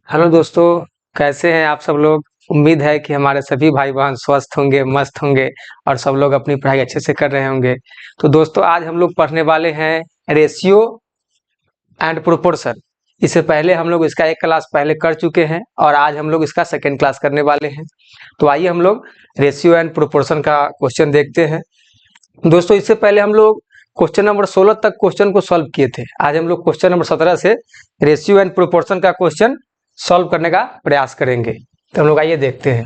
Hello दोस्तों, कैसे हैं आप सब लोग। उम्मीद है कि हमारे सभी भाई बहन स्वस्थ होंगे, मस्त होंगे और सब लोग अपनी पढ़ाई अच्छे से कर रहे होंगे। तो दोस्तों, आज हम लोग पढ़ने वाले हैं रेशियो एंड प्रोपोर्शन। इससे पहले हम लोग इसका एक क्लास पहले कर चुके हैं और आज हम लोग इसका सेकेंड क्लास करने वाले हैं। तो आइए हम लोग रेशियो एंड प्रोपोर्शन का क्वेश्चन देखते हैं। दोस्तों, इससे पहले हम लोग क्वेश्चन नंबर 16 तक क्वेश्चन को सॉल्व किए थे। आज हम लोग क्वेश्चन नंबर 17 से रेशियो एंड प्रोपोर्शन का क्वेश्चन सॉल्व करने का प्रयास करेंगे। तो हम लोग आइए देखते हैं।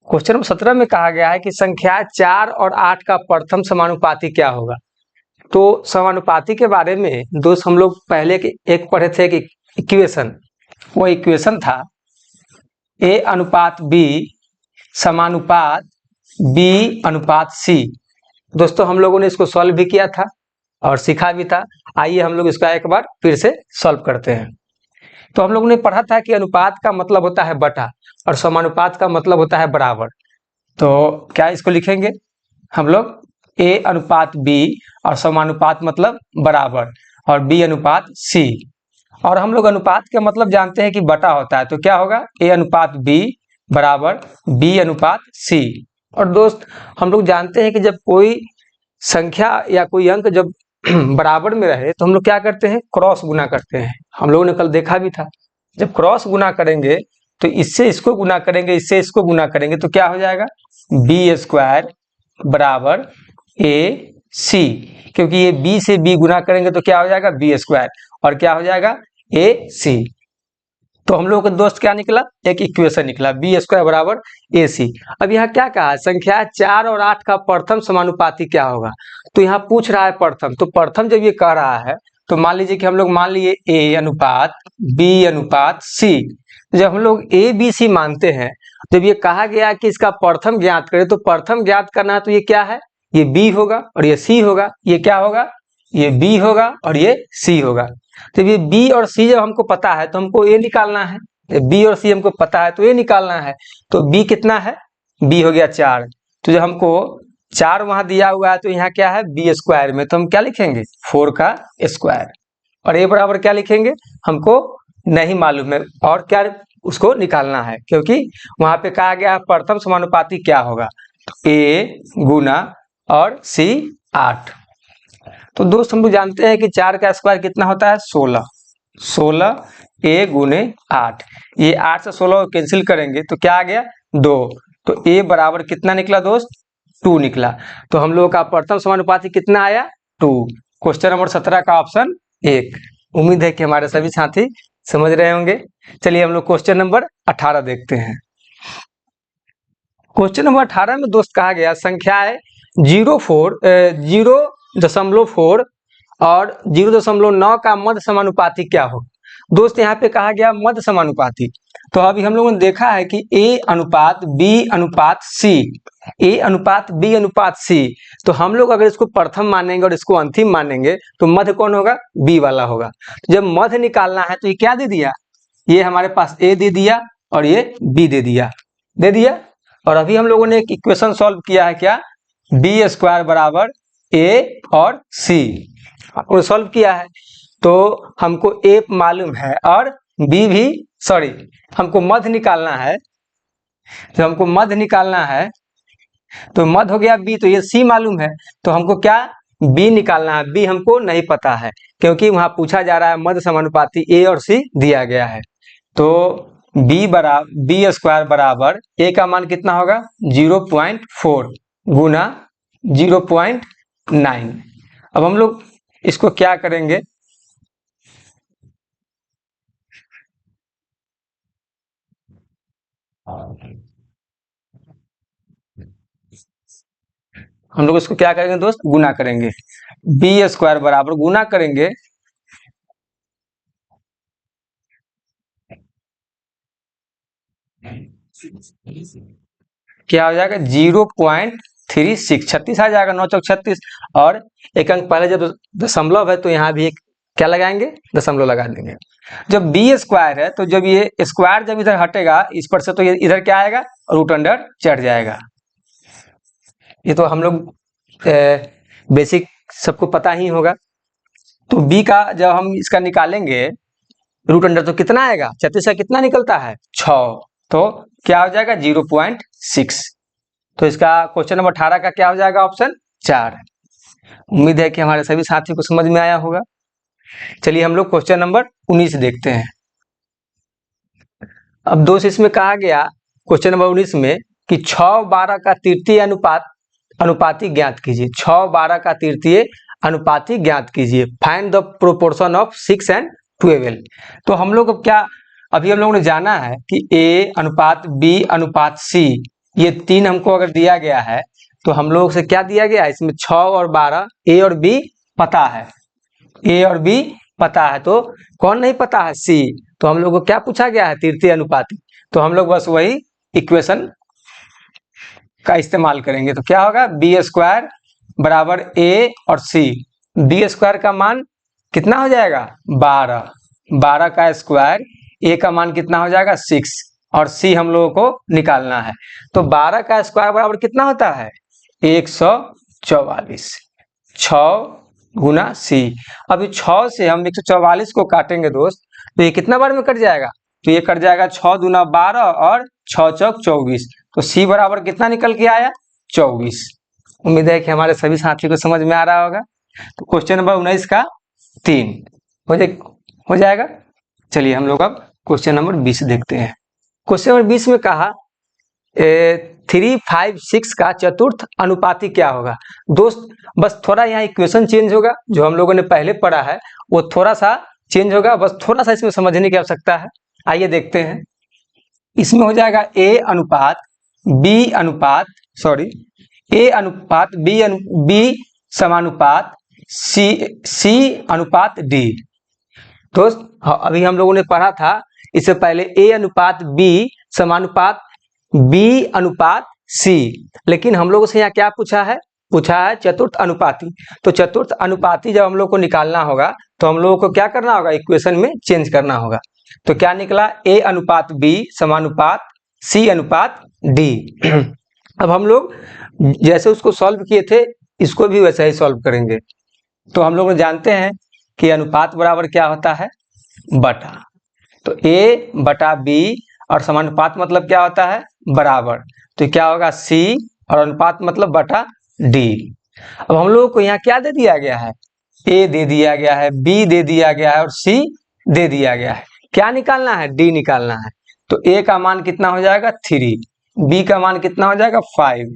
क्वेश्चन नंबर 17 में कहा गया है कि संख्या 4 और 8 का प्रथम समानुपाती क्या होगा। तो समानुपाती के बारे में दोस्त हम लोग पहले एक पढ़े थे कि इक्वेशन, वो इक्वेशन था ए अनुपात बी समानुपात बी अनुपात सी। दोस्तों, हम लोगों ने इसको सॉल्व भी किया था और सीखा भी था। आइए हम लोग इसका एक बार फिर से सॉल्व करते हैं। तो हम लोगों ने पढ़ा था कि अनुपात का मतलब होता है बटा और समानुपात का मतलब होता है बराबर। तो क्या इसको लिखेंगे हम लोग ए अनुपात बी और समानुपात मतलब बराबर और बी अनुपात सी। और हम लोग अनुपात का मतलब जानते हैं कि बटा होता है, तो क्या होगा ए अनुपात बी बराबर बी अनुपात सी। और दोस्त, हम लोग जानते हैं कि जब कोई संख्या या कोई अंक जब बराबर में रहे तो हम लोग क्या करते हैं, क्रॉस गुना करते हैं। हम लोगों ने कल देखा भी था, जब क्रॉस गुना करेंगे तो इससे इसको गुना करेंगे, इससे इसको गुना करेंगे तो क्या हो जाएगा बी स्क्वायर बराबर ए सी। क्योंकि ये बी से बी गुना करेंगे तो क्या हो जाएगा बी स्क्वायर और क्या हो जाएगा ए सी। तो हम लोग का दोस्त क्या निकला, एक इक्वेशन निकला बी स्क्वायर बराबर ए सी। अब यहाँ क्या कहा, संख्या 4 और 8 का प्रथम समानुपाती क्या होगा। तो यहाँ पूछ रहा है प्रथम, तो प्रथम जब ये कह रहा है तो मान लीजिए कि हम लोग मान लिए ए अनुपात बी अनुपात सी। जब हम लोग ए बी सी मानते हैं, जब ये कहा गया कि इसका प्रथम ज्ञात करें, तो प्रथम ज्ञात करना है तो ये क्या है, ये बी होगा और ये सी होगा। ये क्या होगा, ये बी होगा और ये सी होगा। तो ये बी और सी जब हमको पता है तो हमको ए निकालना है। बी और सी हमको पता है तो ए निकालना है। तो बी कितना है, बी हो गया 4। तो जब हमको 4 वहां दिया हुआ है तो यहाँ क्या है बी स्क्वायर में, तो हम क्या लिखेंगे 4 का स्क्वायर। और ए बराबर क्या लिखेंगे, हमको नहीं मालूम है और क्या उसको निकालना है, क्योंकि वहां पे कहा गया है प्रथम समानुपाती क्या होगा, तो ए गुना और सी 8। तो दोस्त हम लोग जानते हैं कि 4 का स्क्वायर कितना होता है 16। 16 ए गुने 8, ये 8 से 16 कैंसिल करेंगे तो क्या आ गया 2। तो ए बराबर कितना निकला दोस्त 2 निकला। तो हम लोगों का प्रथम समानुपाती कितना आया 2। क्वेश्चन नंबर 17 का ऑप्शन 1। उम्मीद है कि हमारे सभी साथी समझ रहे होंगे। चलिए हम लोग क्वेश्चन नंबर 18 देखते हैं। क्वेश्चन नंबर 18 में दोस्त कहा गया संख्याएं 0.4 और 0.9 का मध्य समानुपाती क्या हो। दोस्त यहाँ पे कहा गया मध्य समानुपाती। तो अभी हम लोगों ने देखा है कि ए अनुपात बी अनुपात सी, ए अनुपात बी अनुपात सी। तो हम लोग अगर इसको प्रथम मानेंगे और इसको अंतिम मानेंगे तो मध्य कौन होगा, बी वाला होगा। जब मध्य निकालना है तो ये क्या दे दिया, ये हमारे पास ए दे दिया और ये बी दे दिया। और अभी हम लोगों ने एक इक्वेशन सॉल्व किया है, क्या बी स्क्वायर बराबर ए और सी और सॉल्व किया है। तो हमको ए मालूम है और बी भी, सॉरी हमको मध्य निकालना है। तो हमको मध्य निकालना है तो मध्य हो गया बी, तो ये सी मालूम है। तो हमको क्या बी निकालना है, बी हमको नहीं पता है क्योंकि वहां पूछा जा रहा है मध्य समानुपाती ए और सी दिया गया है। तो बी स्क्वायर बराबर ए का मान कितना होगा 0.4 गुना 0.9। अब हम लोग इसको क्या करेंगे, हम लोग इसको क्या करेंगे दोस्त, गुना करेंगे। बी स्क्वायर बराबर गुना करेंगे क्या हो जाएगा 0.36, 36 आ जाएगा, 9 चौक 36। और एक अंक पहले जब दशमलव है तो यहाँ भी एक क्या लगाएंगे, दशमलव लगा देंगे। जब बी स्क्वायर है तो जब ये स्क्वायर जब इधर हटेगा इस पर से तो ये इधर क्या आएगा, रूट अंडर चढ़ जाएगा। ये तो हम लोग बेसिक सबको पता ही होगा। तो बी का जब हम इसका निकालेंगे रूट अंडर तो कितना आएगा, 36 का कितना निकलता है 6, तो क्या हो जाएगा 0.6। तो इसका क्वेश्चन नंबर 18 का क्या हो जाएगा, ऑप्शन 4। उम्मीद है कि हमारे सभी साथियों को समझ में आया होगा। चलिए हम लोग क्वेश्चन नंबर 19 देखते हैं। अब दोस्त इसमें कहा गया क्वेश्चन नंबर 19 में कि 6-12 का तृतीय अनुपाती ज्ञात कीजिए। 6-12 का तृतीय अनुपाती ज्ञात कीजिए। Find the proportion of 6 and 12। तो हम लोग क्या अभी हम लोगों ने जाना है कि A अनुपात B अनुपात C, ये 3 हमको अगर दिया गया है तो हम लोग से क्या दिया गया है, इसमें 6 और 12 A और B पता है, A और B पता है, तो कौन नहीं पता है, C। तो हम लोग को क्या पूछा गया है, तृतीय अनुपाती। तो हम लोग बस वही इक्वेशन का इस्तेमाल करेंगे। तो क्या होगा, B² बराबर A और C। B² का मान कितना हो जाएगा 12, 12 का स्क्वायर, A का मान कितना हो जाएगा 6 और C हम लोगों को निकालना है। तो 12 का स्क्वायर बराबर कितना होता है 144, 6 गुना C। अभी 6 से हम 144 को काटेंगे दोस्त, तो ये कितना बार में कट जाएगा, तो ये कट जाएगा 6 दूना 12 और 6 चौक 24। तो C बराबर कितना निकल के आया 24। उम्मीद है कि हमारे सभी साथियों को समझ में आ रहा होगा। तो क्वेश्चन नंबर 19 का 3 हो जाएगा। चलिए हम लोग अब क्वेश्चन नंबर 20 देखते हैं। क्वेश्चन नंबर 20 में कहा 3, 5, 6 का चतुर्थ अनुपाती क्या होगा। दोस्त बस थोड़ा यहाँ इक्वेशन चेंज होगा, जो हम लोगों ने पहले पढ़ा है वो थोड़ा सा चेंज होगा, बस थोड़ा सा इसमें समझने की आवश्यकता है। आइए देखते हैं। इसमें हो जाएगा A अनुपात B समानुपात C अनुपात D। दोस्त अभी हम लोगों ने पढ़ा था इससे पहले A अनुपात B समानुपात B अनुपात C, लेकिन हम लोगों से यहाँ क्या पूछा है चतुर्थ अनुपाती। तो चतुर्थ अनुपाती जब हम लोग को निकालना होगा तो हम लोगों को क्या करना होगा, इक्वेशन में चेंज करना होगा। तो क्या निकला, A अनुपात B समानुपात C अनुपात D। अब हम लोग जैसे उसको सॉल्व किए थे इसको भी वैसे ही सॉल्व करेंगे। तो हम लोग जानते हैं कि अनुपात बराबर क्या होता है, बटा। तो A बटा B और समानुपात मतलब क्या होता है, बराबर। तो क्या होगा C और अनुपात मतलब बटा D। अब हम लोगों को यहाँ क्या दे दिया गया है, A दे दिया गया है, B दे दिया गया है और C दे दिया गया है। क्या निकालना है, D निकालना है। तो A का मान कितना हो जाएगा 3, B का मान कितना हो जाएगा 5,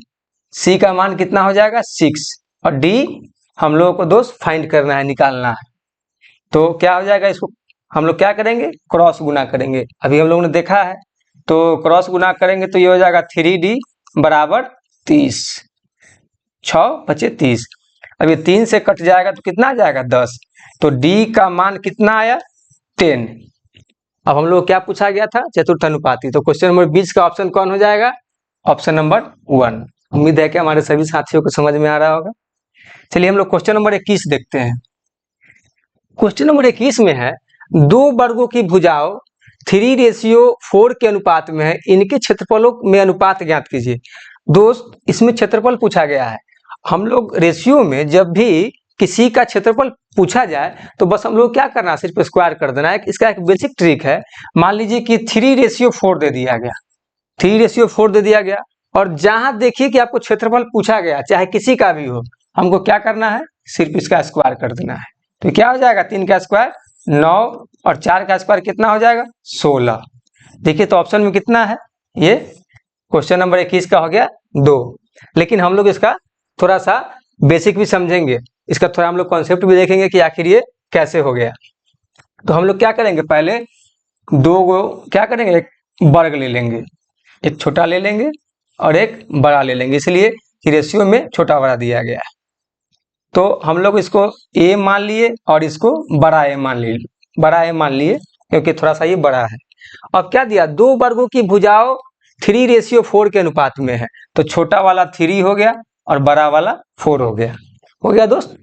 C का मान कितना हो जाएगा 6 और D हम लोगों को दोस्त फाइंड करना है, निकालना है। तो क्या हो जाएगा, इसको हम लोग क्या करेंगे, क्रॉस गुना करेंगे। अभी हम लोगों ने देखा है, तो क्रॉस गुना करेंगे तो ये हो जाएगा 3D बराबर 30, 6 बचे 30। अब ये 3 से कट जाएगा तो कितना आ जाएगा 10। तो D का मान कितना आया 10। अब हम लोग क्या पूछा गया था, चतुर्थ अनुपाती। तो क्वेश्चन नंबर 20 का ऑप्शन कौन हो जाएगा, ऑप्शन नंबर 1। उम्मीद है कि हमारे सभी साथियों को समझ में आ रहा होगा। चलिए हम लोग क्वेश्चन नंबर 21 देखते हैं। क्वेश्चन नंबर 21 में है, दो वर्गों की भुजाओं 3:4 के अनुपात में है, इनके क्षेत्रफलों में अनुपात ज्ञात कीजिए। दोस्त इसमें क्षेत्रफल पूछा गया है। हम लोग रेशियो में जब भी किसी का क्षेत्रफल पूछा जाए तो बस हम लोग क्या करना है, सिर्फ स्क्वायर कर देना है। इसका एक बेसिक ट्रिक है। मान लीजिए कि 3:4 दे दिया गया, 3:4 दे दिया गया और जहां देखिए कि आपको क्षेत्रफल पूछा गया चाहे किसी का भी हो, हमको क्या करना है, सिर्फ इसका स्क्वायर कर देना है। तो क्या हो जाएगा, 3 का स्क्वायर 9 और 4 का स्क्वायर कितना हो जाएगा 16। देखिए तो ऑप्शन में कितना है, ये क्वेश्चन नंबर 21 का हो गया 2। लेकिन हम लोग इसका थोड़ा सा बेसिक भी समझेंगे, इसका थोड़ा हम लोग कॉन्सेप्ट भी देखेंगे कि आखिर ये कैसे हो गया। तो हम लोग क्या करेंगे, पहले दो को क्या करेंगे, एक वर्ग ले लेंगे, एक छोटा ले लेंगे और एक बड़ा ले लेंगे, इसलिए कि रेशियो में छोटा बड़ा दिया गया है। तो हम लोग इसको A मान लिए और इसको बड़ा A मान लिए क्योंकि थोड़ा सा ये बड़ा है। अब क्या दिया, दो वर्गों की भुजाओं 3:4 के अनुपात में है। तो छोटा वाला 3 हो गया और बड़ा वाला 4 हो गया दोस्त।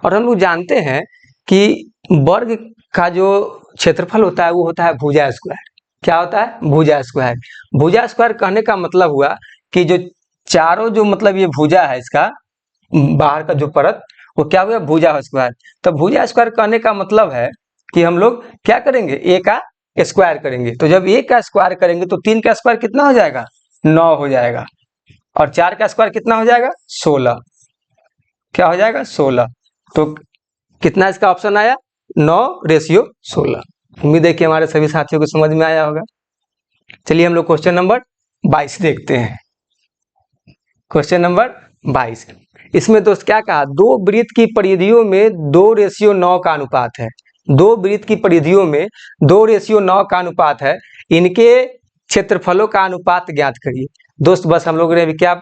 और हम लोग जानते हैं कि वर्ग का जो क्षेत्रफल होता है वो होता है भुजा स्क्वायर। क्या होता है, भुजा स्क्वायर। भुजा स्क्वायर कहने का मतलब हुआ कि जो चारों जो मतलब ये भुजा है, इसका बाहर का जो परत वो क्या हुआ, भुजा स्क्वायर। तो भुजा स्क्वायर कहने का मतलब है कि हम लोग क्या करेंगे, ए का स्क्वायर करेंगे। तो जब ए का स्क्वायर करेंगे तो 3 का स्क्वायर कितना हो जाएगा, 9 हो जाएगा, और 4 का स्क्वायर कितना हो जाएगा, 16। क्या हो जाएगा, 16। तो कितना इसका ऑप्शन आया, 9:16। उम्मीद है कि हमारे सभी साथियों को समझ में आया होगा। चलिए हम लोग क्वेश्चन नंबर 22 देखते हैं। क्वेश्चन नंबर 22, इसमें दोस्त क्या कहा, दो वृत्त की परिधियों में 2:9 का अनुपात है। दो वृत्त की परिधियों में 2:9 का अनुपात है, इनके क्षेत्रफलों का अनुपात ज्ञात करिए। दोस्त बस हम लोगों ने अभी क्या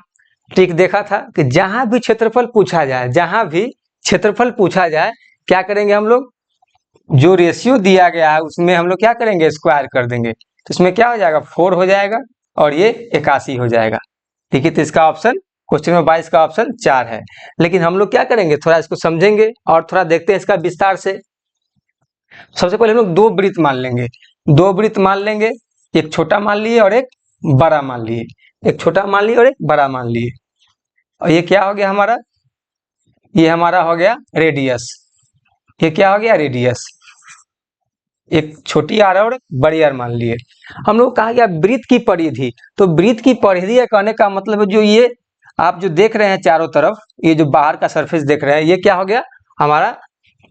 ट्रिक देखा था कि जहां भी क्षेत्रफल पूछा जाए, जहां भी क्षेत्रफल पूछा जाए, क्या करेंगे हम लोग, जो रेशियो दिया गया है उसमें हम लोग क्या करेंगे, स्क्वायर कर देंगे। तो इसमें क्या हो जाएगा, 4 हो जाएगा और ये 81 हो जाएगा। ठीक है, तो इसका ऑप्शन क्वेश्चन नंबर 22 का ऑप्शन 4 है। लेकिन हम लोग क्या करेंगे, थोड़ा इसको समझेंगे और थोड़ा देखते हैं इसका विस्तार से। सबसे पहले हम लोग दो वृत्त मान लेंगे, दो वृत्त मान लेंगे, एक छोटा मान लिए और एक बड़ा मान लिए, एक छोटा मान लिए और एक बड़ा मान लिए। और ये क्या हो गया हमारा, ये हमारा हो गया रेडियस। ये क्या हो गया, रेडियस। एक छोटी आर और बड़ी आर मान लिए। हम लोग कहा गया वृत्त की परिधि, तो वृत्त की परिधि कहने का मतलब है जो ये आप जो देख रहे हैं चारों तरफ, ये जो बाहर का सरफेस देख रहे हैं, ये क्या हो गया, हमारा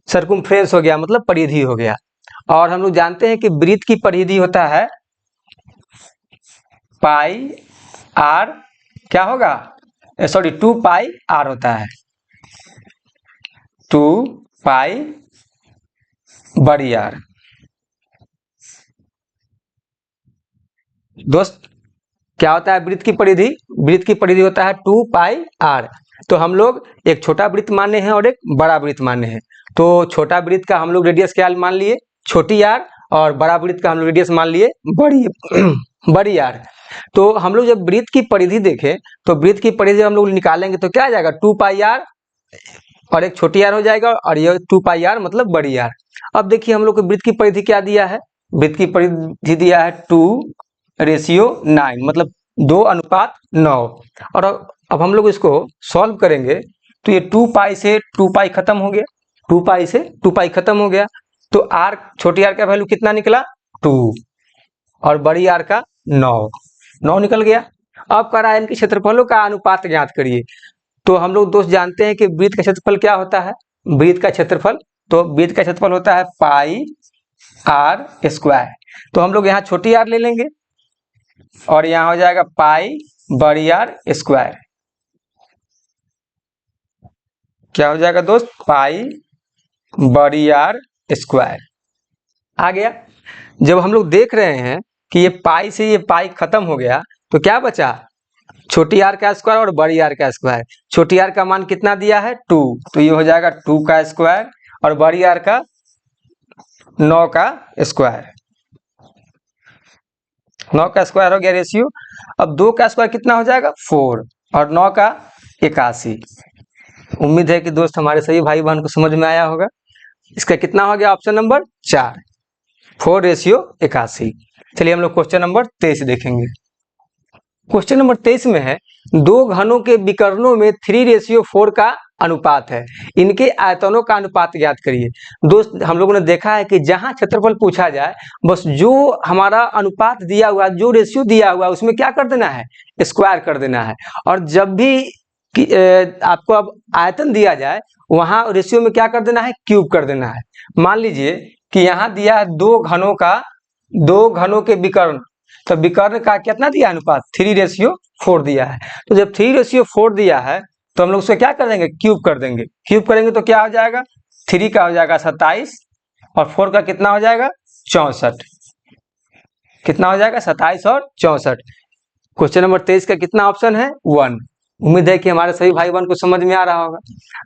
सर्कुम्फ्रेंस हो गया, मतलब परिधि हो गया। और हम लोग जानते हैं कि वृत्त की परिधि होता है पाई आर, क्या होगा, सॉरी 2 पाई आर होता है, 2 पाई बड़ी आर। दोस्त क्या होता है वृत्त की परिधि, वृत्त की परिधि होता है 2 पाई आर। तो हम लोग एक छोटा वृत्त माने हैं और एक बड़ा वृत्त माने हैं। तो छोटा वृत्त का हम लोग रेडियस क्या मान लिए, छोटी आर, और बड़ा वृत्त का हम लोग रेडियस मान लिए बड़ी बड़ी आर। तो हम लोग जब वृत्त की परिधि देखें तो वृत्त की परिधि हम लोग निकालेंगे तो क्या आ जाएगा, 2 पाई आर और एक छोटी आर हो जाएगा, और ये 2 पाई आर मतलब बड़ी आर। अब देखिए हम लोग को वृत्त की परिधि क्या दिया है, वृत्त की परिधि दिया है 2:9, मतलब 2:9। और अब हम लोग इसको सॉल्व करेंगे तो ये 2 पाई से 2 पाई खत्म हो गया, 2 पाई से 2 पाई खत्म हो गया। तो आर, छोटी आर का वैल्यू कितना निकला, 2, और बड़ी आर का 9 निकल गया। अब कह रहा है इनके क्षेत्रफलों का अनुपात ज्ञात करिए। तो हम लोग दोस्त जानते हैं कि वृत्त का क्षेत्रफल क्या होता है, वृत्त का क्षेत्रफल, तो वृत्त का क्षेत्रफल होता है पाई आर स्क्वायर। तो हम लोग यहाँ छोटी आर ले लेंगे और यहाँ हो जाएगा पाई बड़ी आर स्क्वायर। क्या हो जाएगा दोस्त, पाई बड़ी आर स्क्वायर आ गया। जब हम लोग देख रहे हैं कि ये पाई से ये पाई खत्म हो गया तो क्या बचा, छोटी आर का स्क्वायर और बड़ी आर का स्क्वायर। छोटी आर का मान कितना दिया है, 2, तो ये हो जाएगा 2 का स्क्वायर और बड़ी आर का 9 का स्क्वायर। 9 का स्क्वायर हो गया रेशियो। अब 2 का स्क्वायर कितना हो जाएगा, 4, और 9 का 81। उम्मीद है कि दोस्त हमारे सभी भाई बहन को समझ में आया होगा। इसका कितना हो गया, ऑप्शन नंबर 4, 4:81। चलिए हम लोग क्वेश्चन नंबर 23 देखेंगे। क्वेश्चन नंबर 23 में है, दो घनों के विकर्णों में 3:4 का अनुपात है, इनके आयतनों का अनुपात ज्ञात करिए। दोस्त हम लोगों ने देखा है कि जहां क्षेत्रफल पूछा जाए, बस जो हमारा अनुपात दिया हुआ, जो रेशियो दिया हुआ उसमें क्या कर देना है, स्क्वायर कर देना है। और जब भी आपको अब आयतन दिया जाए वहां रेशियो में क्या कर देना है, क्यूब कर देना है। मान लीजिए कि यहाँ दिया है दो घनों के विकर्ण, तो विकर्ण का कितना दिया अनुपात, 3:4 दिया है। तो जब 3:4 दिया है तो हम लोग उसे क्या कर देंगे, क्यूब कर देंगे। क्यूब करेंगे तो क्या हो जाएगा, 3 का हो जाएगा 27 और 4 का कितना हो जाएगा, 64। कितना हो जाएगा, 27 और 64। क्वेश्चन नंबर 23 का कितना ऑप्शन है, 1। उम्मीद है कि हमारे सभी भाई बहन को समझ में आ रहा होगा।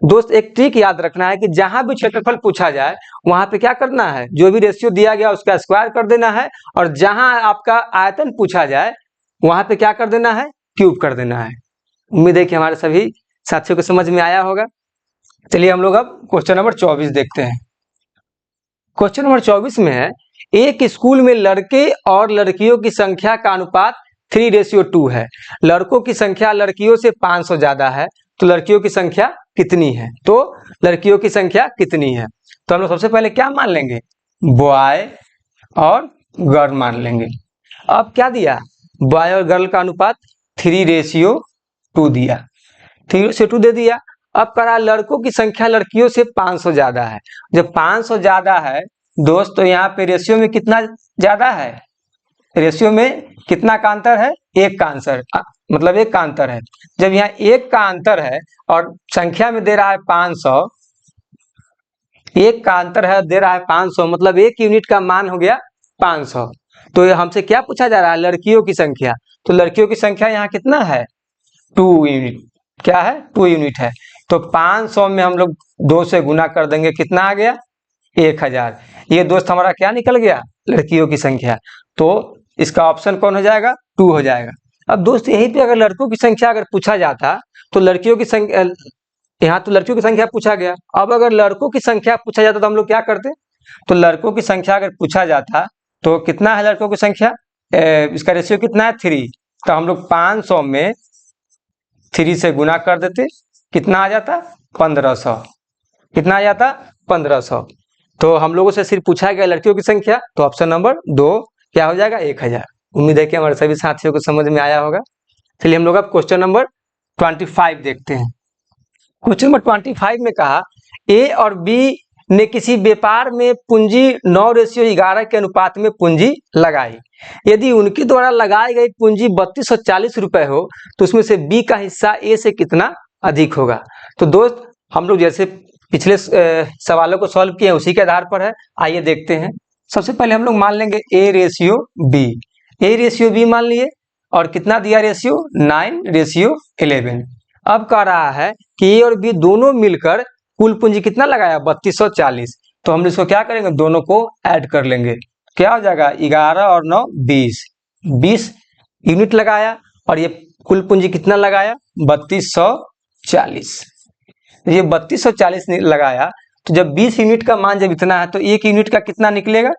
दोस्त एक ट्रिक याद रखना है कि जहां भी क्षेत्रफल पूछा जाए वहां पे क्या करना है, जो भी रेशियो दिया गया उसका स्क्वायर कर देना है, और जहां आपका आयतन पूछा जाए वहां पे क्या कर देना है, क्यूब कर देना है। उम्मीद है कि हमारे सभी साथियों को समझ में आया होगा। चलिए हम लोग अब क्वेश्चन नंबर 24 देखते हैं। क्वेश्चन नंबर 24 में है, एक स्कूल में लड़के और लड़कियों की संख्या का अनुपात 3:2 है। लड़कों की संख्या लड़कियों से 500 ज्यादा है, तो लड़कियों की संख्या कितनी है। तो लड़कियों की संख्या कितनी है, तो हम लोग सबसे पहले क्या मान लेंगे, बॉय और गर्ल मान लेंगे। अब क्या दिया, बॉय और गर्ल का अनुपात 3:2 दिया, 3:2 दे दिया। अब करा लड़कों की संख्या लड़कियों से 500 ज्यादा है। जब 500 ज्यादा है दोस्त, तो यहाँ पे रेशियो में कितना ज्यादा है, रेशियो में कितना का अंतर है, एक का अंतर, मतलब एक का अंतर है। जब यहाँ एक का अंतर है और संख्या में दे रहा है 500, एक का अंतर है दे रहा है 500, मतलब एक यूनिट का मान हो गया 500। तो ये हमसे क्या पूछा जा रहा है, लड़कियों की संख्या। तो लड़कियों की संख्या यहाँ कितना है, 2 यूनिट, क्या है 2 यूनिट है। तो 500 में हम लोग 2 से गुना कर देंगे, कितना आ गया 1000। ये दोस्त हमारा क्या निकल गया, लड़कियों की संख्या। तो इसका ऑप्शन कौन हो जाएगा, 2 हो जाएगा। अब दोस्त यहीं पे अगर लड़कों की संख्या अगर पूछा जाता तो लड़कियों की संख्या, यहाँ तो लड़कियों की संख्या पूछा गया। अब अगर लड़कों की संख्या पूछा जाता तो हम लोग क्या करते, तो लड़कों की संख्या अगर पूछा जाता तो कितना है लड़कों की संख्या, इसका रेशियो कितना है 3। तो हम लोग 500 में 3 से गुना कर देते, कितना आ जाता 1500, कितना आ जाता 1500। तो हम लोगों से सिर्फ पूछा गया लड़कियों की संख्या, तो ऑप्शन नंबर 2 क्या हो जाएगा 1000। उम्मीद है कि हमारे सभी साथियों को समझ में आया होगा। चलिए हम लोग अब क्वेश्चन नंबर 25 देखते हैं। क्वेश्चन नंबर 25 में कहा ए और बी ने किसी व्यापार में पूंजी 9:11 के अनुपात में पूंजी लगाई। यदि उनके द्वारा लगाई गई पूंजी 3240 रुपए हो तो उसमें से बी का हिस्सा ए से कितना अधिक होगा। तो दोस्त हम लोग जैसे पिछले सवालों को सॉल्व किए उसी के आधार पर है, आइए देखते हैं। सबसे पहले हम लोग मान लेंगे ए रेशियो बी मान लिए, और कितना दिया रेशियो 9:11। अब कह रहा है कि ए और बी दोनों मिलकर कुल पूंजी कितना लगाया 3240। तो हम इसको क्या करेंगे, दोनों को ऐड कर लेंगे, क्या हो जाएगा 11 और 9 20 यूनिट लगाया, और ये कुल पूंजी कितना लगाया 3240। ये 3240 लगाया, तो जब 20 यूनिट का मान जब इतना है तो एक यूनिट का कितना निकलेगा,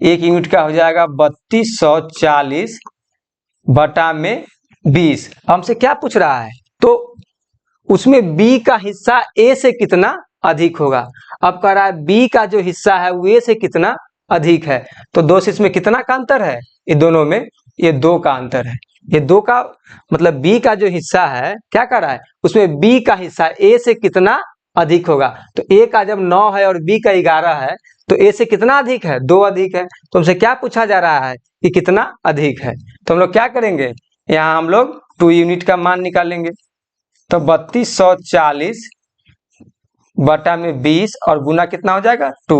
एक यूनिट का हो जाएगा 3240 बटा में 20। हमसे क्या पूछ रहा है, तो उसमें B का हिस्सा A से कितना अधिक होगा। अब कह रहा है B का जो हिस्सा है वो A से कितना अधिक है। तो दोस्त इसमें कितना का अंतर है, ये दोनों में ये 2 का अंतर है। ये 2 का मतलब B का जो हिस्सा है, क्या कर रहा है, उसमें B का हिस्सा A से कितना अधिक होगा। तो A का जब 9 है और B का 11 है तो A से कितना अधिक है, 2 अधिक है। तो हमसे क्या पूछा जा रहा है कि कितना अधिक है। तो हम लोग क्या करेंगे, यहाँ हम लोग 2 यूनिट का मान निकालेंगे। तो 3240 बटा में 20 और गुना कितना हो जाएगा 2।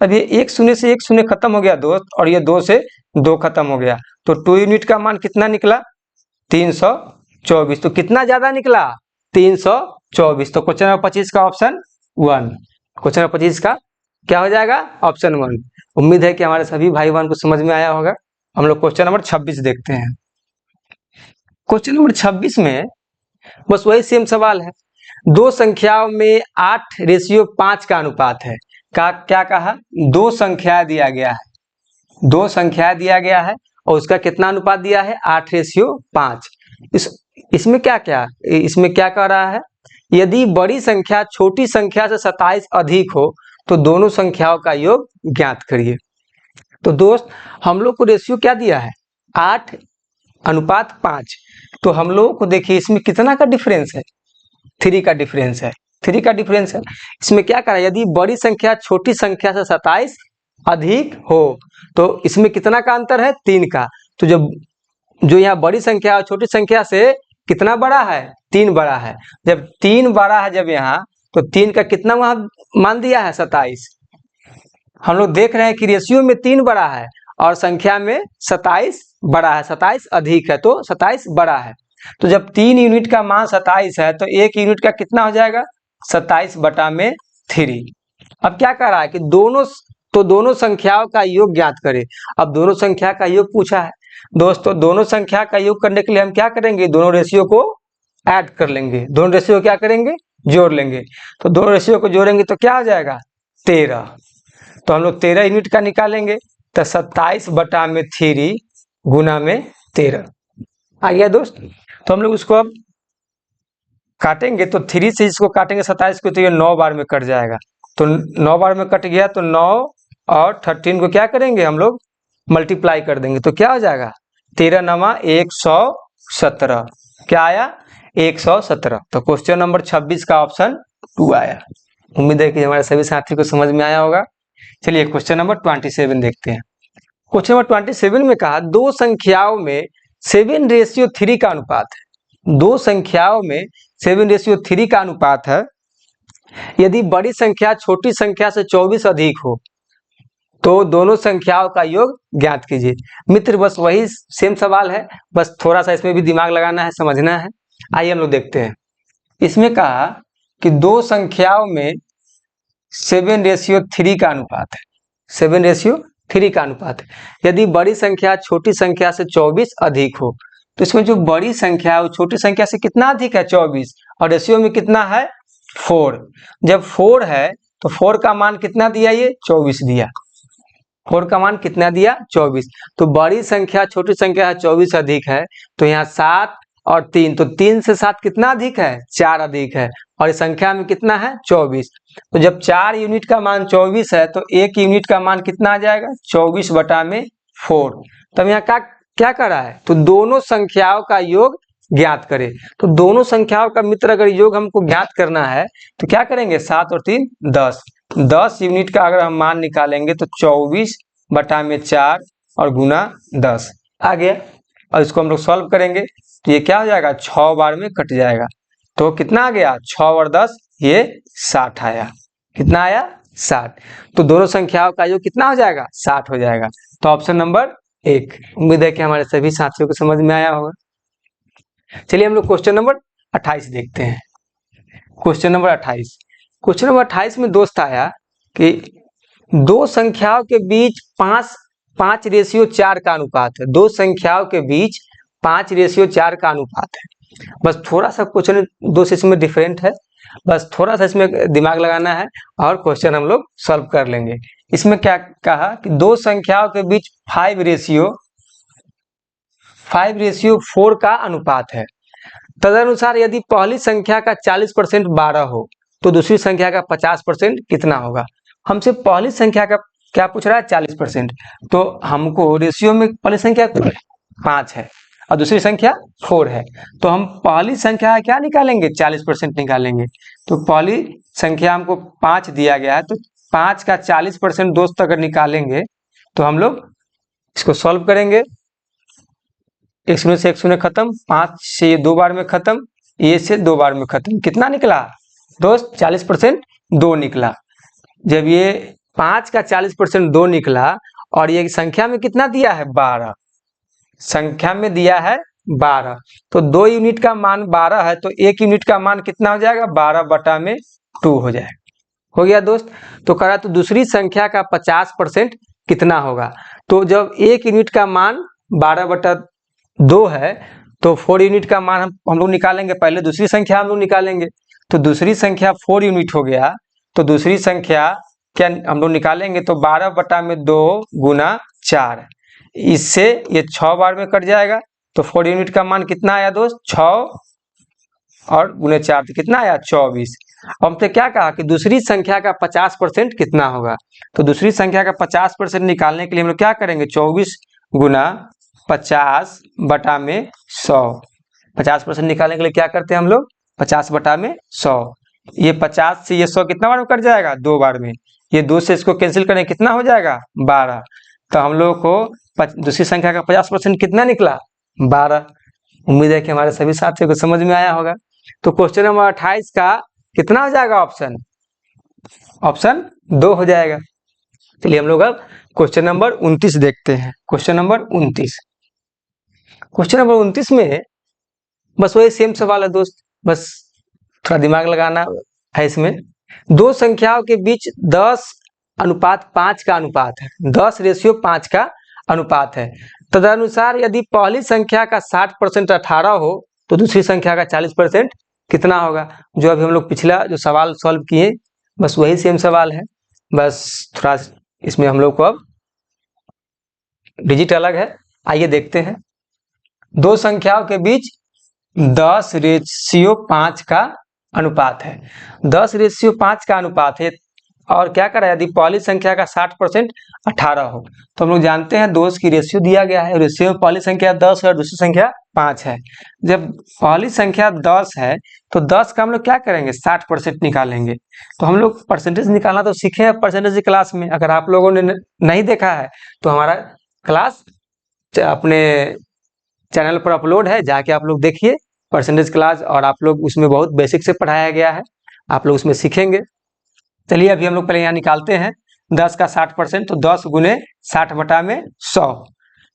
अब ये एक शून्य से एक शून्य खत्म हो गया दोस्त, और ये 2 से 2 खत्म हो गया। तो 2 यूनिट का मान कितना निकला 324। तो कितना ज्यादा निकला 324। तो क्वेश्चन नंबर 25 का ऑप्शन 1, क्वेश्चन नंबर 25 का क्या हो जाएगा ऑप्शन 1। उम्मीद है कि हमारे सभी भाई बहन को समझ में आया होगा। हम लोग क्वेश्चन नंबर 26 देखते हैं। क्वेश्चन नंबर 26 में बस वही सेम सवाल है। दो संख्याओं में 8:5 का अनुपात है। क्या कहा, दो संख्या दिया गया है, दो संख्या दिया गया है और उसका कितना अनुपात दिया है 8:5। इसमें क्या कह रहा है, यदि बड़ी संख्या छोटी संख्या से 27 अधिक हो तो दोनों संख्याओं का योग ज्ञात करिए। तो दोस्त हम लोग को रेशियो क्या दिया है 8:5। तो हम लोगों को देखिए इसमें कितना का डिफरेंस है, 3 का डिफरेंस है, 3 का डिफरेंस है। इसमें क्या करा, यदि बड़ी संख्या छोटी संख्या से 27 अधिक हो तो इसमें कितना का अंतर है 3 का। तो जो यहाँ बड़ी संख्या और छोटी संख्या से कितना बड़ा है 3 बड़ा है। जब 3 बड़ा है जब यहाँ, तो 3 का कितना वहां मान दिया है 27। हम लोग देख रहे हैं कि रेशियो में 3 बड़ा है और संख्या में 27 बड़ा है, 27 अधिक है तो 27 बड़ा है। तो जब 3 यूनिट का मान 27 है तो 1 यूनिट का कितना हो जाएगा 27 बटा में 3। अब क्या कर रहा है कि दोनों संख्याओं का योग ज्ञात करें। अब दोनों संख्या का योग पूछा है दोस्तों, दोनों संख्या का योग करने के लिए हम क्या करेंगे, दोनों रेशियो को ऐड कर लेंगे, दोनों रेशियो क्या करेंगे जोड़ लेंगे। तो दोनों रेशियो को जोड़ेंगे तो क्या हो जाएगा 13। तो हम लोग 13 यूनिट का निकालेंगे तो 27 बटा में 3 गुना में 13 आ गया दोस्त। तो हम लोग उसको अब काटेंगे तो 3 से इसको काटेंगे 27 को तो ये 9 बार में कट जाएगा। तो 9 बार में कट गया तो 9 और 13 को क्या करेंगे हम लोग, मल्टीप्लाई कर देंगे, तो क्या हो जाएगा 13 नमा 117। क्या आया 117। तो क्वेश्चन नंबर 26 का ऑप्शन 2 आया। उम्मीद है कि हमारे सभी साथी को समझ में आया होगा। चलिए क्वेश्चन नंबर 27 देखते हैं। क्वेश्चन नंबर 27 में कहा दो संख्याओं में 7:3 का अनुपात है। दो संख्याओं में 7:3 का अनुपात है। यदि बड़ी संख्या छोटी संख्या से 24 अधिक हो तो दोनों संख्याओं का योग ज्ञात कीजिए। मित्र बस वही सेम सवाल है, बस थोड़ा सा इसमें भी दिमाग लगाना है, समझना है। आइए हम लोग देखते हैं। इसमें कहा कि दो संख्याओं में 7:3 का अनुपात है। 7:3 का अनुपात है। यदि बड़ी संख्या छोटी संख्या से 24 अधिक हो तो इसमें जो बड़ी संख्या है वो छोटी संख्या से कितना अधिक है 24, और रेशियो में कितना है 4। जब 4 है तो 4 का मान कितना दिया, ये 24 दिया। 4 का मान कितना दिया 24। तो बड़ी संख्या छोटी संख्या है 24 अधिक है, तो यहाँ 7 और 3, तो 3 से 7 कितना अधिक है 4 अधिक है, और इस संख्या में कितना है 24। तो जब 4 यूनिट का मान 24 है तो 1 यूनिट का मान कितना आ जाएगा 24/4। तब यहाँ क्या कर रहा है, तो दोनों संख्याओं का योग ज्ञात करें। तो दोनों संख्याओं का मित्र अगर योग हमको ज्ञात करना है तो क्या करेंगे, 7 और 3 10। 10 यूनिट का अगर हम मान निकालेंगे तो 24/4 और गुना 10 आ गया। और इसको हम लोग सॉल्व करेंगे तो ये क्या हो जाएगा 6 बार में कट जाएगा। तो कितना आ गया 6 और 10, ये 60 आया। कितना आया 60। तो दोनों संख्याओं का योग कितना हो जाएगा 60 हो जाएगा। तो ऑप्शन नंबर 1। उम्मीद है कि हमारे सभी साथियों को समझ में आया होगा। चलिए हम लोग क्वेश्चन नंबर 28 देखते हैं। Question number 28। क्वेश्चन नंबर 28 में दोस्त आया कि दो संख्याओं के बीच 5:4 का अनुपात है। दो संख्याओं के बीच 5:4 का अनुपात है। बस थोड़ा सा क्वेश्चन दो से इसमें डिफरेंट है, बस थोड़ा सा इसमें दिमाग लगाना है और क्वेश्चन हम लोग सॉल्व कर लेंगे। इसमें क्या कहा कि दो संख्याओं के बीच 5:4 का अनुपात है। तदनुसार यदि पहली संख्या का 40% 12 हो तो दूसरी संख्या का 50% कितना होगा। हमसे पहली संख्या का क्या पूछ रहा है 40%, तो हमको रेशियो में पहली संख्या 5 है और दूसरी संख्या 4 है, तो हम पहली संख्या क्या निकालेंगे 40% निकालेंगे। तो पहली संख्या हमको 5 दिया गया है, तो 5 का 40% दोस्त अगर निकालेंगे तो हम लोग इसको सॉल्व करेंगे। 1 शून्य से 1 शून्य खत्म, 5 से ये 2 बार में खत्म, ये से 2 बार में खत्म। कितना निकला दोस्त 40% 2 निकला। जब ये 5 का 40% 2 निकला और ये संख्या में कितना दिया है 12, संख्या में दिया है 12, तो 2 यूनिट का मान 12 है, तो 1 यूनिट का मान कितना हो जाएगा 12/2 हो जाएगा। हो गया दोस्त। तो करा तो दूसरी संख्या का 50% कितना होगा। तो जब 1 यूनिट का मान 12/2 है तो 4 यूनिट का मान हम लोग निकालेंगे। पहले दूसरी संख्या हम लोग निकालेंगे, तो दूसरी संख्या 4 यूनिट हो गया, तो दूसरी संख्या क्या हम लोग निकालेंगे, तो 12/2 गुना 4, इससे ये 6 बार में कट जाएगा। तो 4 यूनिट का मान कितना आया दोस्त 6 और गुने 4, तो कितना आया 24। हमसे क्या कहा कि दूसरी संख्या का 50% कितना होगा। तो दूसरी संख्या का 50% निकालने के लिए हम लोग क्या करेंगे 24 गुना 50/100। 50% निकालने के लिए क्या करते हैं हम लोग 50/100। ये 50 से ये 100 कितना बार में कट जाएगा 2 बार में। ये 2 से इसको कैंसिल करें कितना हो जाएगा 12। तो हम लोग को दूसरी संख्या का 50% कितना निकला 12। उम्मीद है कि हमारे सभी साथियों को समझ में आया होगा। तो क्वेश्चन नंबर 28 का कितना हो जाएगा ऑप्शन 2 हो जाएगा। चलिए हम लोग अब क्वेश्चन नंबर 29 देखते हैं। क्वेश्चन नंबर 29 में बस वही सेम सवाल है दोस्त, बस थोड़ा दिमाग लगाना है। इसमें दो संख्याओं के बीच 10:5 का अनुपात है। 10:5 का अनुपात है। तदनुसार यदि पहली संख्या का 60% 18 हो तो दूसरी संख्या का 40% कितना होगा। जो अभी हम लोग पिछला जो सवाल सॉल्व किए बस वही सेम सवाल है, बस थोड़ा इसमें हम लोग को अब डिजिट अलग है। आइए देखते हैं। दो संख्याओं के बीच 10:5 का अनुपात है। 10:5 का अनुपात है, और क्या करा, यदि पहली संख्या का 60% 18 हो, तो हम लोग जानते हैं दोस्त की रेशियो दिया गया है। रेशियो में पहली संख्या 10 है और दूसरी संख्या 5 है। जब पहली संख्या 10 है तो 10 का हम लोग क्या करेंगे, 60% निकालेंगे। तो हम लोग परसेंटेज निकालना तो सीखे हैं परसेंटेज की क्लास में। अगर आप लोगों ने नहीं देखा है तो हमारा क्लास अपने चैनल पर अपलोड है, जाके आप लोग देखिए परसेंटेज क्लास, और आप लोग उसमें बहुत बेसिक से पढ़ाया गया है, आप लोग उसमें सीखेंगे। चलिए अभी हम लोग पहले यहाँ निकालते हैं 10 का 60%, तो 10 गुने 60 बटा में 100।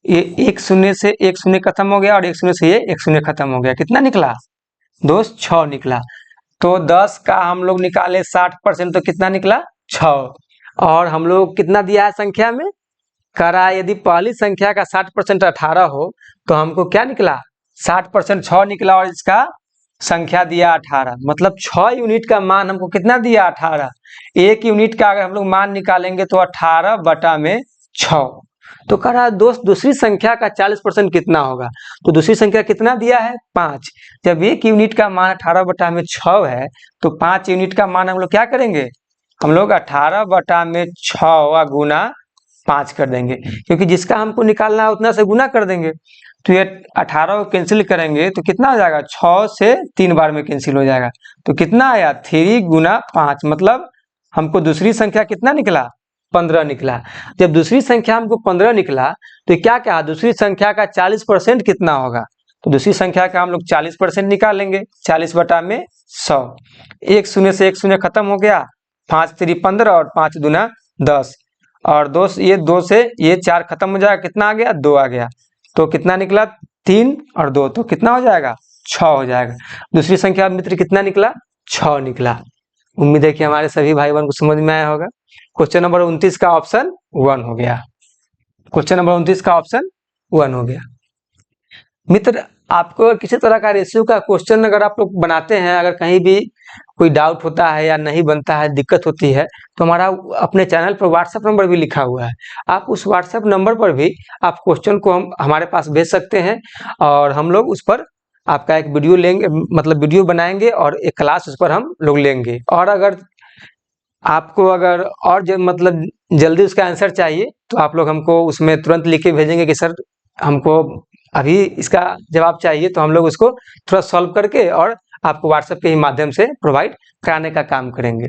ये एक शून्य से एक शून्य खत्म हो गया और एक शून्य से ये एक शून्य खत्म हो गया। कितना निकला दोस्त, 6 निकला। तो 10 का हम लोग निकाले 60%, तो कितना निकला, 6। और हम लोग कितना दिया है संख्या में, करा यदि पहली संख्या का 60% 18 हो तो हमको क्या निकला, 60% 6 निकला, और इसका संख्या दिया 18, मतलब 6 यूनिट का मान हमको कितना दिया, 18। एक यूनिट का अगर हम लोग मान निकालेंगे तो 18 बटा में 6। तो कह रहा है दोस्त दूसरी संख्या का 40% कितना होगा, तो दूसरी संख्या कितना दिया है, 5। जब एक यूनिट का मान 18 बटा में 6 है तो 5 यूनिट का मान हम लोग क्या करेंगे, हम लोग 18 बटा में 6 गुना 5 कर देंगे, क्योंकि जिसका हमको निकालना है उतना से गुना कर देंगे। तो ये 18 को कैंसिल करेंगे तो कितना हो जाएगा, 6 से 3 बार में कैंसिल हो जाएगा। तो कितना आया, 3 गुना 5, मतलब हमको दूसरी संख्या कितना निकला, 15 निकला। जब दूसरी संख्या हमको 15 निकला तो क्या कहा, दूसरी संख्या का 40% कितना होगा, तो दूसरी संख्या का हम लोग 40% निकालेंगे, 40 बटा में 100। एक शून्य से एक शून्य खत्म हो गया, 5 3 15 और 5 दूना 10, और ये 2 से ये 4 खत्म हो जाएगा, कितना आ गया, 2 आ गया। तो कितना निकला, 3 और 2, तो कितना हो जाएगा, 6 हो जाएगा। दूसरी संख्या मित्र कितना निकला, 6 निकला। उम्मीद है कि हमारे सभी भाई बहन को समझ में आया होगा। क्वेश्चन नंबर 29 का ऑप्शन 1 हो गया। क्वेश्चन नंबर 29 का ऑप्शन 1 हो गया। मित्र आपको किसी तरह का रेशियो का क्वेश्चन अगर आप लोग बनाते हैं, अगर कहीं भी कोई डाउट होता है या नहीं बनता है, दिक्कत होती है, तो हमारा अपने चैनल पर व्हाट्सएप नंबर भी लिखा हुआ है। आप उस व्हाट्सएप नंबर पर भी आप क्वेश्चन को हमारे पास भेज सकते हैं, और हम लोग उस पर आपका एक वीडियो लेंगे, मतलब वीडियो बनाएंगे और एक क्लास उस पर हम लोग लेंगे। और अगर आपको और मतलब जल्दी उसका आंसर चाहिए तो आप लोग हमको उसमें तुरंत लिख के भेजेंगे कि सर हमको अभी इसका जवाब चाहिए, तो हम लोग उसको थोड़ा सॉल्व करके और आपको व्हाट्सएप के ही माध्यम से प्रोवाइड कराने का काम करेंगे।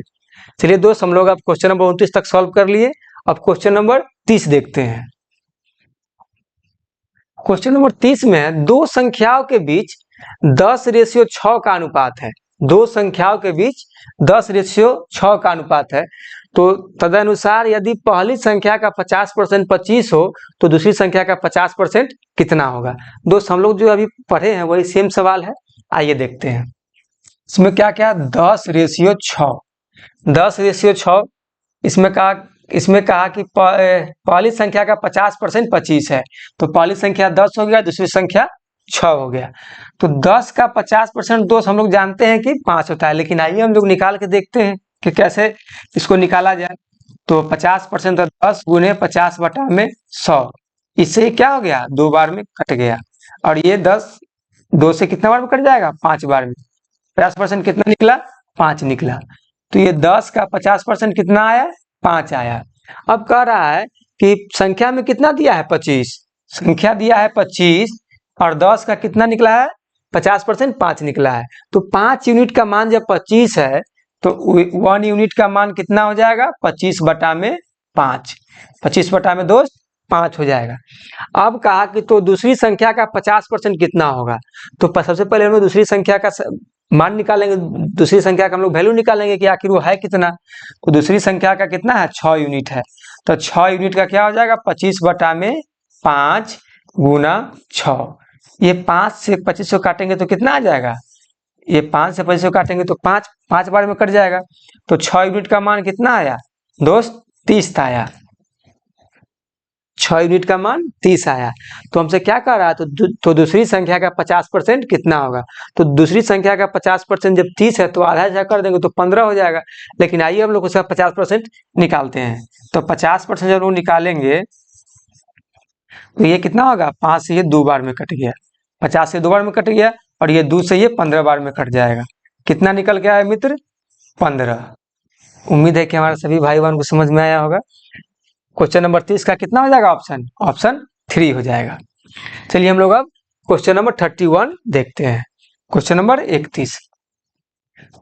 चलिए दोस्त, हम लोग अब क्वेश्चन नंबर 29 तक सॉल्व कर लिए। अब क्वेश्चन नंबर 30 देखते हैं। क्वेश्चन नंबर 30 में दो संख्याओं के बीच 10:6 का अनुपात है। दो संख्याओं के बीच 10:6 का अनुपात है। तो तदनुसार यदि पहली संख्या का 50% 25 हो तो दूसरी संख्या का 50% कितना होगा। दोस्त हम लोग जो अभी पढ़े हैं वही सेम सवाल है, आइए देखते हैं। इसमें क्या क्या, 10:6, 10:6। इसमें कहा कि पहली संख्या का 50% 25 है, तो पहली संख्या 10 हो गया, दूसरी संख्या 6 हो गया। तो 10 का 50% दोस्त हम लोग जानते हैं कि 5 होता है, लेकिन आइए हम लोग निकाल के देखते हैं कि कैसे इसको निकाला जाए। तो 50% 10 गुने 50 बटा में 100, इससे क्या हो गया, 2 बार में कट गया। और ये 10 2 से कितना बार में कट जाएगा, 5 बार में। 50% कितना निकला, 5 निकला। तो ये 10 का 50% कितना आया, 5 आया। अब कह रहा है कि संख्या में कितना दिया है, 25, संख्या दिया है 25, और 10 का कितना निकला है, 50% 5 निकला है। तो 5 यूनिट का मान जब 25 है तो 1 यूनिट का मान कितना हो जाएगा, 25 बटा में 5, 25 बटा में दोस्त 5 हो जाएगा। अब कहा कि तो दूसरी संख्या का 50% कितना होगा। तो सबसे पहले हम लोग दूसरी संख्या का मान निकालेंगे, दूसरी संख्या का हम लोग वैल्यू निकालेंगे कि आखिर वो है कितना। तो दूसरी संख्या का कितना है, 6 यूनिट है। तो 6 यूनिट का क्या हो जाएगा, 25 बटा में 5 गुना 6। ये 5 से 25 को काटेंगे तो कितना आ जाएगा, ये 5 से 25 को काटेंगे तो 5 बार में कट जाएगा। तो 6 यूनिट का मान कितना आया दोस्त, 30 आया। 6 यूनिट का मान 30 आया। तो हमसे क्या कह रहा है, तो दूसरी संख्या का 50% कितना होगा। तो दूसरी संख्या का 50% जब 30 है तो आधा आधा कर देंगे तो 15 हो जाएगा। लेकिन आइए हम लोग उसका 50% निकालते हैं। तो 50% जब लोग निकालेंगे तो ये कितना होगा, 5 से ये 2 बार में कट गया, 50 से 2 बार में कट गया, और ये 2 से ये 15 बार में कट जाएगा। कितना निकल के आया मित्र, 15। उम्मीद है कि हमारे सभी भाई बहन को समझ में आया होगा। क्वेश्चन नंबर 30 का कितना हो जाएगा ऑप्शन? ऑप्शन 3 हो जाएगा। चलिए हम लोग अब क्वेश्चन नंबर 31 देखते हैं। क्वेश्चन नंबर 31,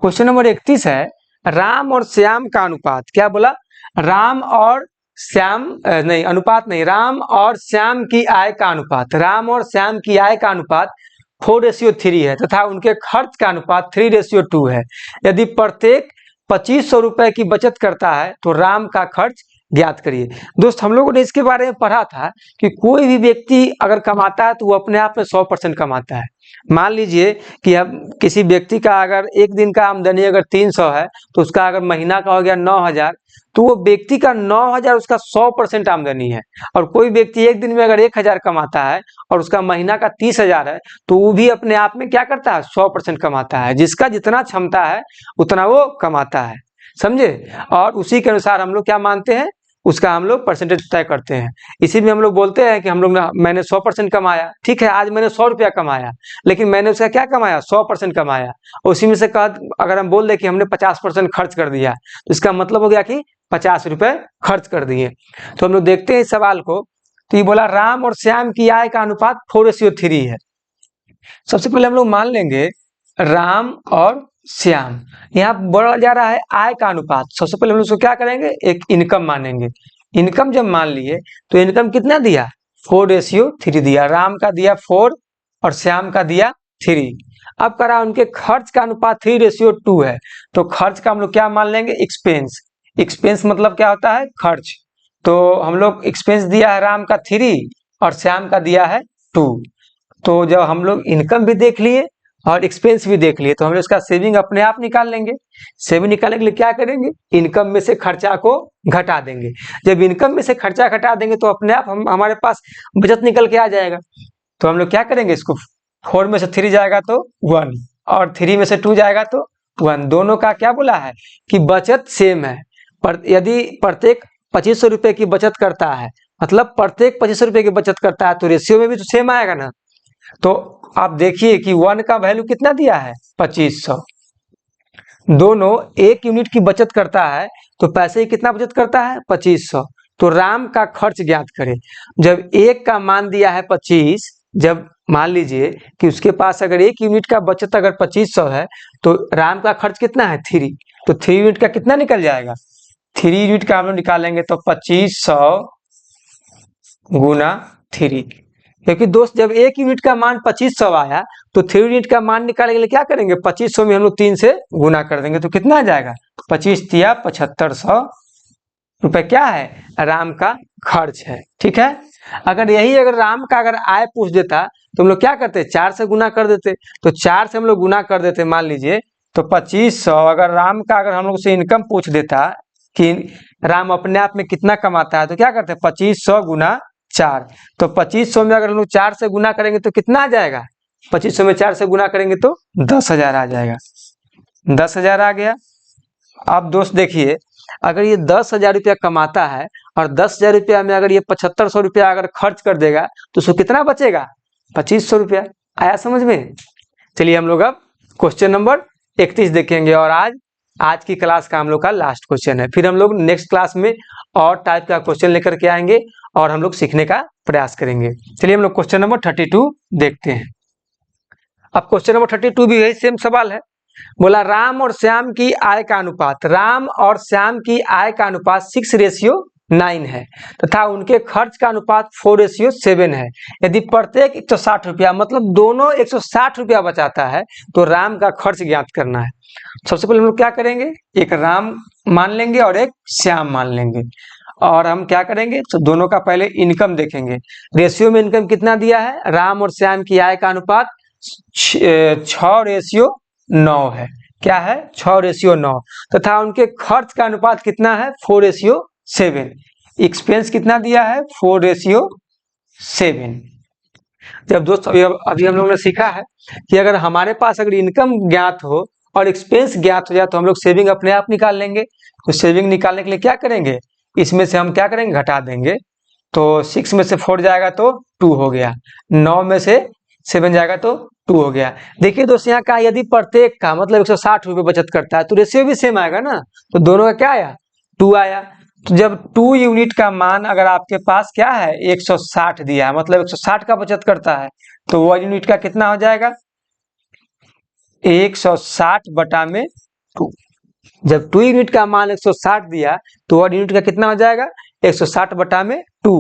क्वेश्चन नंबर 31 है राम और श्याम का अनुपात। क्या बोला? राम और श्याम नहीं, अनुपात नहीं, राम और श्याम की आय का अनुपात। राम और श्याम की आय का अनुपात 4:3 है तथा उनके खर्च का अनुपात 3:2 है। यदि प्रत्येक 2500 रुपए की बचत करता है तो राम का खर्च ज्ञात करिए। दोस्त हम लोगों ने इसके बारे में पढ़ा था कि कोई भी व्यक्ति अगर कमाता है तो वो अपने आप में 100% कमाता है। मान लीजिए कि अब किसी व्यक्ति का अगर एक दिन का आमदनी अगर 300 है तो उसका अगर महीना का हो गया 9000, तो वो व्यक्ति का 9000 उसका 100% आमदनी है। और कोई व्यक्ति एक दिन में अगर 1000 कमाता है और उसका महीना का 30,000 है तो वो भी अपने आप में क्या करता है? 100% कमाता है। जिसका जितना क्षमता है उतना वो कमाता है, समझे? और उसी के अनुसार हम लोग क्या मानते हैं? उसका हम लोग परसेंटेज तय करते हैं। इसी में हम लोग बोलते हैं कि हम लोग मैंने 100% कमाया। ठीक है, आज मैंने 100 रुपया कमाया, लेकिन मैंने उसका क्या कमाया? 100% कमाया। उसी में से अगर हम बोल दें कि हमने 50% खर्च कर दिया तो इसका मतलब हो गया कि 50 रुपए खर्च कर दिए। तो हम लोग देखते हैं इस सवाल को। तो ये बोला राम और श्याम की आय का अनुपात 4:3 है। सबसे पहले हम लोग मान लेंगे राम और श्याम, यहाँ बोला जा रहा है आय का अनुपात। सबसे पहले हम लोग उसको क्या करेंगे? एक इनकम मानेंगे। इनकम जब मान लिए तो इनकम कितना दिया? 4:3 दिया। राम का दिया 4 और श्याम का दिया 3। अब करा उनके खर्च का अनुपात 3:2 है। तो खर्च का हम लोग क्या मान लेंगे? एक्सपेंस। एक्सपेंस मतलब क्या होता है? खर्च। तो हम लोग एक्सपेंस दिया है राम का 3 और श्याम का दिया है 2। तो जब हम लोग इनकम भी देख लिए और एक्सपेंस भी देख लिए तो हम इसका सेविंग अपने आप निकाल लेंगे। सेविंग निकालने के लिए क्या करेंगे? इनकम में से खर्चा को घटा देंगे। जब इनकम में से खर्चा घटा देंगे तो अपने आप हमारे पास बचत निकल के आ जाएगा। तो हम लोग क्या करेंगे? इसको 4 में से 3 जाएगा तो 1 और 3 में से 2 जाएगा तो 1। दोनों का क्या बोला है कि बचत सेम है। पर यदि प्रत्येक 2500 रुपए की बचत करता है, मतलब प्रत्येक 2500 रुपए की बचत करता है तो रेशियो में भी तो सेम आएगा ना। तो आप देखिए कि 1 का वैल्यू कितना दिया है? 2500। दोनों 1 यूनिट की बचत करता है तो पैसे की कितना बचत करता है? 2500। तो राम का खर्च ज्ञात करें। जब 1 का मान दिया है 25, जब मान लीजिए कि उसके पास अगर 1 यूनिट का बचत अगर 2500 है तो राम का खर्च कितना है? 3। तो 3 यूनिट का कितना निकल जाएगा? 3 यूनिट का हम लोग निकालेंगे तो 2500 गुना 3। क्योंकि दोस्त जब 1 यूनिट का मान 2500 आया तो 3 यूनिट का मान निकालने के लिए क्या करेंगे? 2500 में हम लोग 3 से गुना कर देंगे तो कितना आ जाएगा? 25 तिया 7500 रुपए क्या है? राम का खर्च है। ठीक है, अगर यही अगर राम का अगर आय पूछ देता तो हम लोग क्या करते? 4 से गुना कर देते। तो 4 से हम लोग गुना कर देते मान लीजिए तो 2500। अगर राम का अगर हम लोग से इनकम पूछ देता कि राम अपने आप में कितना कमाता है तो क्या करते? 2500 गुना 4। तो 2500 में अगर हम लोग 4 से गुना करेंगे तो कितना आ जाएगा? 2500 में 4 से गुना करेंगे तो 10,000 आ जाएगा। 10,000 आ गया। अब दोस्त देखिए, अगर ये 10,000 रुपया कमाता है और 10,000 रुपया में अगर ये 7500 रुपया अगर खर्च कर देगा तो उसको कितना बचेगा? 2500 रुपया। आया समझ में? चलिए हम लोग अब क्वेश्चन नंबर 31 देखेंगे और आज की क्लास का हम लोग का लास्ट क्वेश्चन है। फिर हम लोग नेक्स्ट क्लास में और टाइप का क्वेश्चन लेकर के आएंगे और हम लोग सीखने का प्रयास करेंगे। चलिए हम लोग क्वेश्चन नंबर 32 देखते हैं। अब क्वेश्चन नंबर 32 भी यही सेम सवाल है। बोला राम और श्याम की आय का अनुपात। राम और श्याम की आय का अनुपात 6:9 है तथा उनके खर्च का अनुपात 4:7 है। यदि प्रत्येक 160 रुपया, मतलब दोनों 160 रुपया बचाता है तो राम का खर्च ज्ञात करना है। सबसे पहले हम लोग क्या करेंगे? एक राम मान लेंगे और एक श्याम मान लेंगे और हम क्या करेंगे? तो दोनों का पहले इनकम देखेंगे। रेशियो में इनकम कितना दिया है? राम और श्याम की आय का अनुपात 6:9 है। क्या है? 6:9 तथा उनके खर्च का अनुपात कितना है? 4:7। एक्सपेंस कितना दिया है? 4:7। जब दोस्त अभी हम लोगों ने सीखा है कि अगर हमारे पास अगर इनकम ज्ञात हो और एक्सपेंस ज्ञात हो जाए तो हम लोग सेविंग अपने आप निकाल लेंगे। तो सेविंग निकालने के लिए क्या करेंगे? इसमें से हम क्या करेंगे? घटा देंगे। तो 6 में से 4 जाएगा तो 2 हो गया। 9 में से 7 जाएगा तो 2 हो गया। देखिए दोस्त यहाँ का यदि प्रत्येक का मतलब 160 रुपये बचत करता है तो रेशियो भी सेम आएगा ना, तो दोनों का क्या आया 2 आया। तो जब 2 यूनिट का मान अगर आपके पास क्या है 160 दिया है, मतलब 160 का बचत करता है, तो 1 यूनिट का कितना हो जाएगा 160 बटा में 2। जब 2 यूनिट का मान 160 दिया तो 1 यूनिट का कितना हो जाएगा 160 बटा में 2।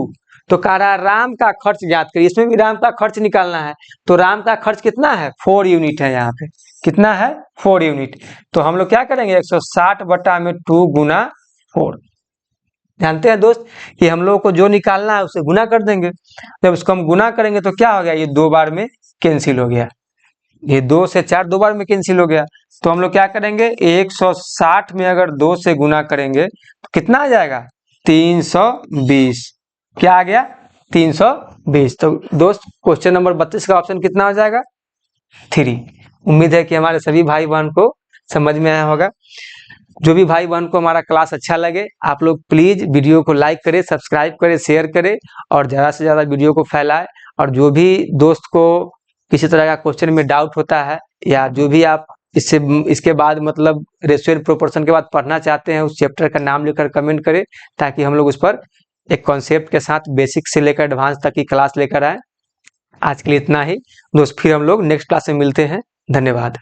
तो कह रहा है राम का खर्च ज्ञात करिए, इसमें भी राम का खर्च निकालना है। तो राम का खर्च कितना है 4 यूनिट है, यहाँ पे कितना है 4 यूनिट। तो हम लोग क्या करेंगे 160 बटा में 2 गुना 4। जानते हैं दोस्त कि हम लोग को जो निकालना है उसे गुना कर देंगे। जब उसको हम गुना करेंगे तो क्या हो गया, ये 2 बार में कैंसिल हो गया, ये 2 से 4 2 बार में कैंसिल हो गया। तो हम लोग क्या करेंगे 160 में अगर 2 से गुना करेंगे तो कितना आ जाएगा 320। क्या आ गया 320। तो दोस्त क्वेश्चन नंबर 32 का ऑप्शन कितना हो जाएगा 3। उम्मीद है कि हमारे सभी भाई बहन को समझ में आया होगा। जो भी भाई बहन को हमारा क्लास अच्छा लगे आप लोग प्लीज वीडियो को लाइक करें, सब्सक्राइब करें, शेयर करें और ज़्यादा से ज़्यादा वीडियो को फैलाएं। और जो भी दोस्त को किसी तरह का क्वेश्चन में डाउट होता है या जो भी आप इसके बाद मतलब रेशियो एंड प्रोपोर्शन के बाद पढ़ना चाहते हैं उस चैप्टर का नाम लेकर कमेंट करें, ताकि हम लोग उस पर एक कॉन्सेप्ट के साथ बेसिक से लेकर एडवांस तक की क्लास लेकर आए। आज के लिए इतना ही दोस्त, फिर हम लोग नेक्स्ट क्लास में मिलते हैं। धन्यवाद।